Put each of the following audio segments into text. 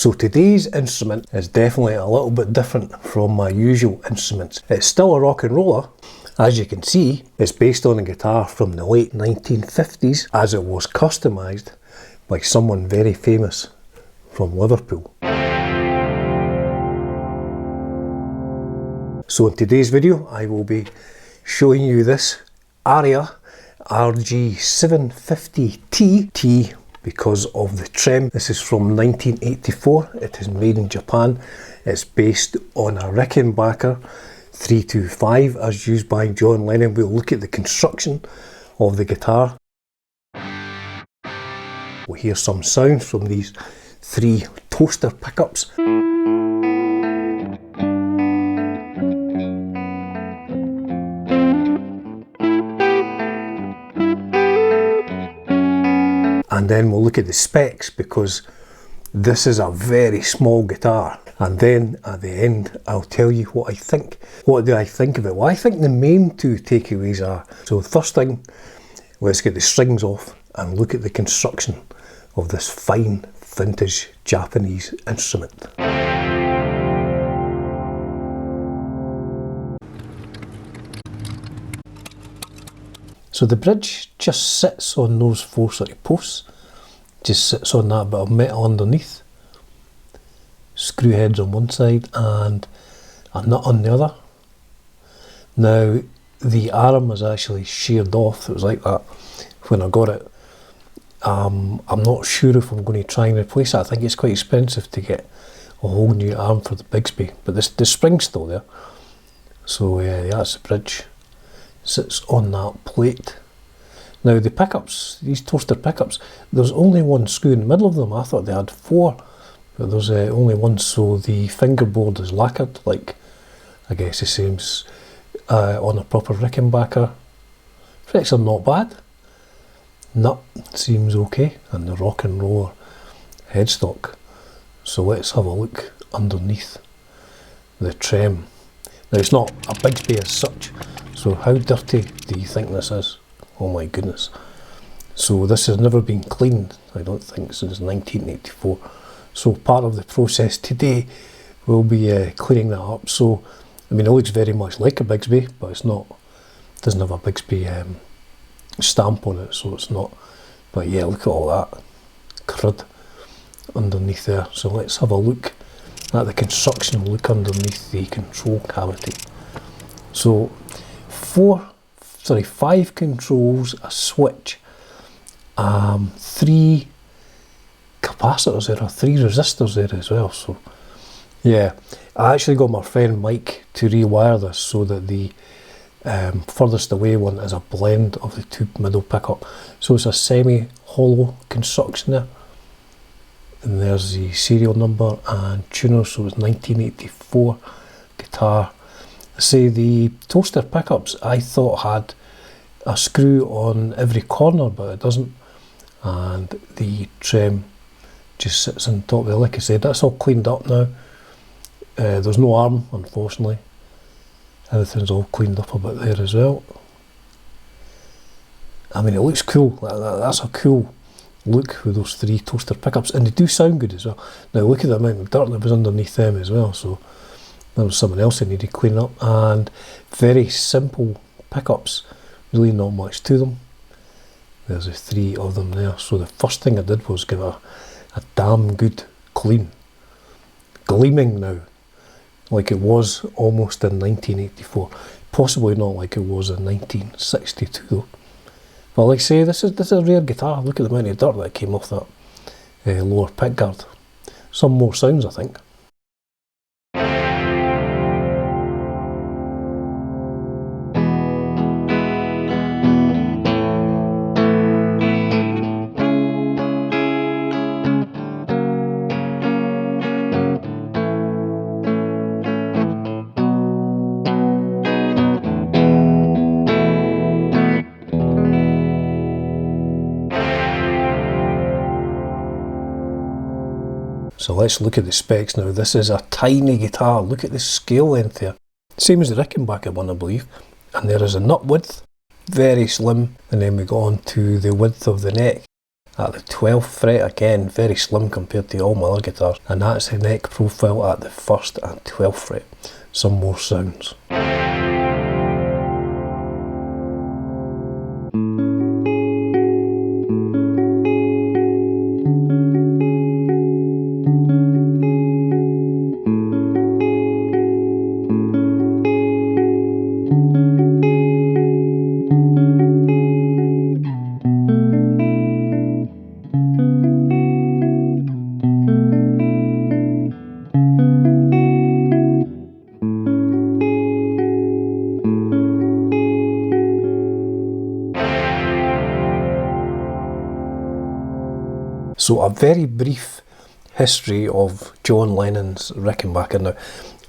So today's instrument is definitely a little bit different from my usual instruments. It's still a rock and roller. As you can see, it's based on a guitar from the late 1950s, as it was customised by someone very famous from Liverpool. So in today's video, I will be showing you this Aria RG750t because of the trem. This is from 1984. It is made in Japan. It's based on a Rickenbacker 325 as used by John Lennon. We'll look at the construction of the guitar. We'll hear some sounds from these three toaster pickups. And then we'll look at the specs, because this is a very small guitar. And then at the end, I'll tell you what I think. What do I think of it? Well, I think the main two takeaways are, so the first thing, let's get the strings off and look at the construction of this fine vintage Japanese instrument. So the bridge just sits on those four sort of posts, just sits on that bit of metal underneath, screw heads on one side and a nut on the other. Now the arm is actually sheared off. It was like that when I got it. I'm not sure if I'm going to try and replace it. I think it's quite expensive to get a whole new arm for the Bigsby, but the spring's still there. So that's the bridge. Sits on that plate. Now the pickups, these toaster pickups, there's only one screw in the middle of them. I thought they had four, but there's only one, so the fingerboard is lacquered, like I guess the same as on a proper Rickenbacker. Frets are not bad. Nut seems okay, and the rock and roller headstock. So let's have a look underneath the trem. Now it's not a Bigsby as such, so how dirty do you think this is? Oh my goodness. So this has never been cleaned, I don't think, since 1984. So part of the process today will be cleaning that up. So, I mean, it looks very much like a Bigsby, but it's not, doesn't have a Bigsby stamp on it, so it's not. But yeah, look at all that crud underneath there. So let's have a look at the construction, look underneath the control cavity. So 5 controls, a switch, 3 capacitors there, or 3 resistors there as well. So yeah, I actually got my friend Mike to rewire this so that the furthest away one is a blend of the two middle pickup. So it's a semi-hollow construction there. And there's the serial number and tuner, so it's 1984 guitar. Say the toaster pickups I thought had a screw on every corner, but it doesn't. And the trem just sits on top there. Like I said, that's all cleaned up now. There's no arm, unfortunately. Everything's all cleaned up a bit there as well. I mean, it looks cool. That's a cool look with those 3 toaster pickups, and they do sound good as well. Now look at the amount of dirt that was underneath them as well, so there was something else I needed cleaning up. And very simple pickups, really not much to them. There's the 3 of them there. So the first thing I did was give it a damn good clean. Gleaming now, like it was almost in 1984. Possibly not like it was in 1962 though. But like I say, this is a rare guitar. Look at the amount of dirt that came off that lower pickguard. Some more sounds, I think. So let's look at the specs now. This is a tiny guitar. Look at the scale length there. Same as the Rickenbacker one, I believe. And there is a nut width, very slim. And then we go on to the width of the neck. at the 12th fret, again very slim compared to all my other guitars, and that's the neck profile at the 1st and 12th fret. Some more sounds. So a very brief history of John Lennon's Rickenbacker. Now,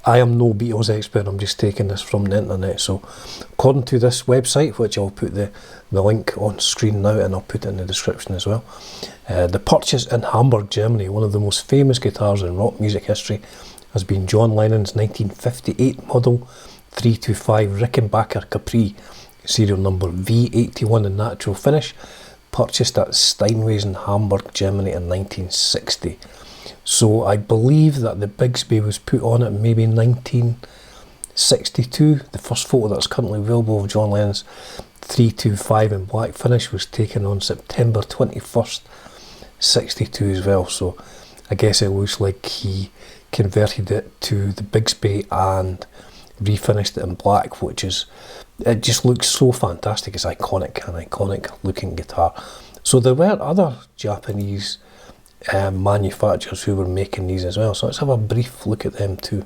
I am no Beatles expert, I'm just taking this from the internet. So according to this website, which I'll put the link on screen now and I'll put it in the description as well. The purchase in Hamburg, Germany, one of the most famous guitars in rock music history, has been John Lennon's 1958 model 325 Rickenbacker Capri, serial number V81 in natural finish, purchased at Steinway's in Hamburg, Germany in 1960. So I believe that the Bigsby was put on it maybe in 1962. The first photo that's currently available of John Lennon's 325 in black finish was taken on September 21st, 62 as well. So I guess it looks like he converted it to the Bigsby and refinished it in black, which is, it just looks so fantastic. It's iconic, an iconic looking guitar. So there were other Japanese manufacturers who were making these as well, so let's have a brief look at them too.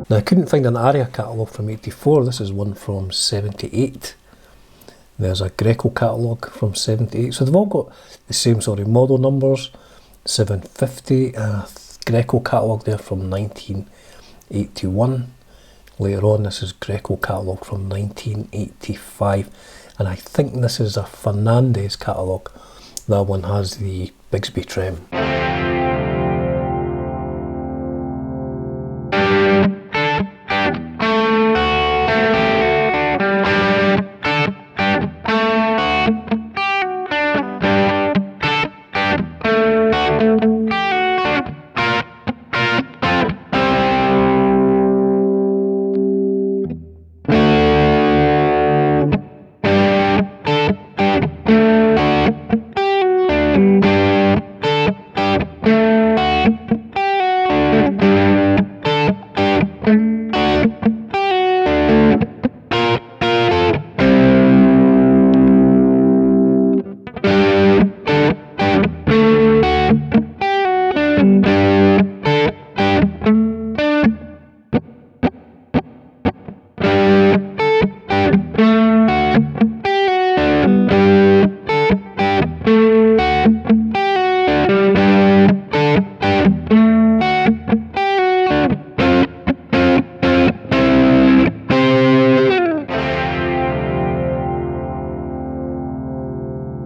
Now I couldn't find an Aria catalogue from 84, this is one from 78. There's a Greco catalogue from 78, so they've all got the same sort of model numbers. 750, a Greco catalogue there from 1981. Later on this is Greco catalogue from 1985, and I think this is a Fernandez catalogue. That one has the Bigsby trem.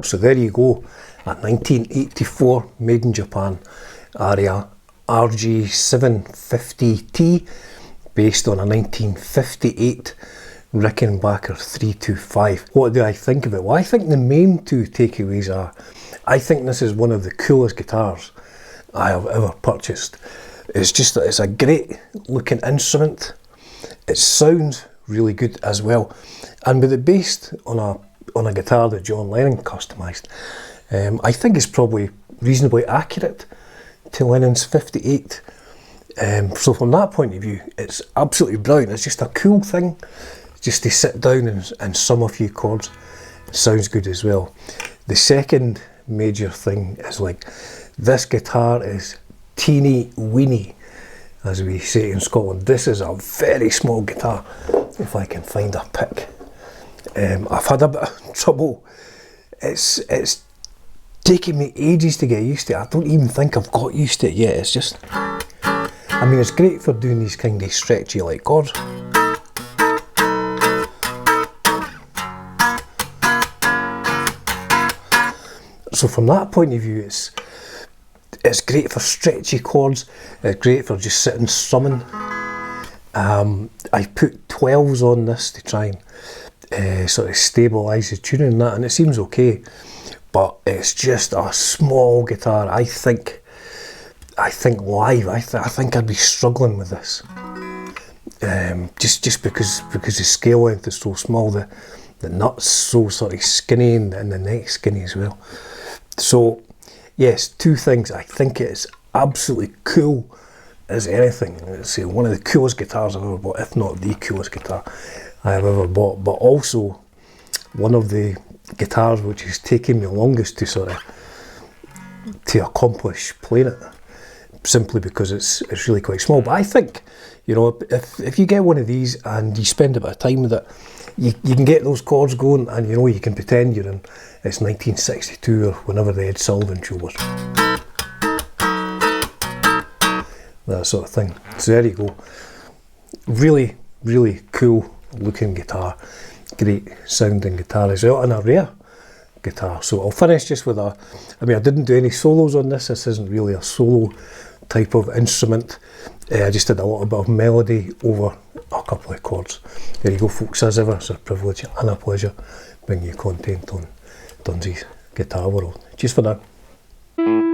So there you go, a 1984 made in Japan Aria RG750t based on a 1958 Rickenbacker 325. What do I think of it? Well, I think the main two takeaways are, I think this is one of the coolest guitars I have ever purchased. It's just that it's a great looking instrument. It sounds really good as well, and with it based on a guitar that John Lennon customised, I think it's probably reasonably accurate to Lennon's 58. So from that point of view, it's absolutely brilliant. It's just a cool thing, just to sit down and sum a few chords. It sounds good as well. The second major thing is, like, this guitar is teeny weeny, as we say in Scotland. This is a very small guitar, if I can find a pic. I've had a bit of trouble. It's taken me ages to get used to it. I don't even think I've got used to it yet. It's just, I mean, it's great for doing these kind of stretchy like chords. So from that point of view, it's great for stretchy chords. It's great for just sitting strumming. I put 12s on this to try and sort of stabilise the tuning and that, and it seems okay. But it's just a small guitar. I think live, I think I'd be struggling with this. Just because the scale length is so small, the nut's so sort of skinny and the neck's skinny as well. So yes, two things. I think it's absolutely cool as anything. It's one of the coolest guitars I've ever bought, if not the coolest guitar I have ever bought. But also one of the guitars which has taken me longest to accomplish playing it, simply because it's really quite small. But I think, you know, if you get one of these and you spend a bit of time with it, you can get those chords going, and you know, you can pretend you're in, it's 1962 or whenever the Ed Sullivan show was. That sort of thing. So there you go. Really, really cool looking guitar. Great sounding guitar as well, and a rare guitar. So I'll finish just with I didn't do any solos on this. This isn't really a solo type of instrument. I just did a little bit of melody over a couple of chords. There you go, folks. As ever, it's a privilege and a pleasure bringing you content on Dunsy's Guitar World. Cheers for now.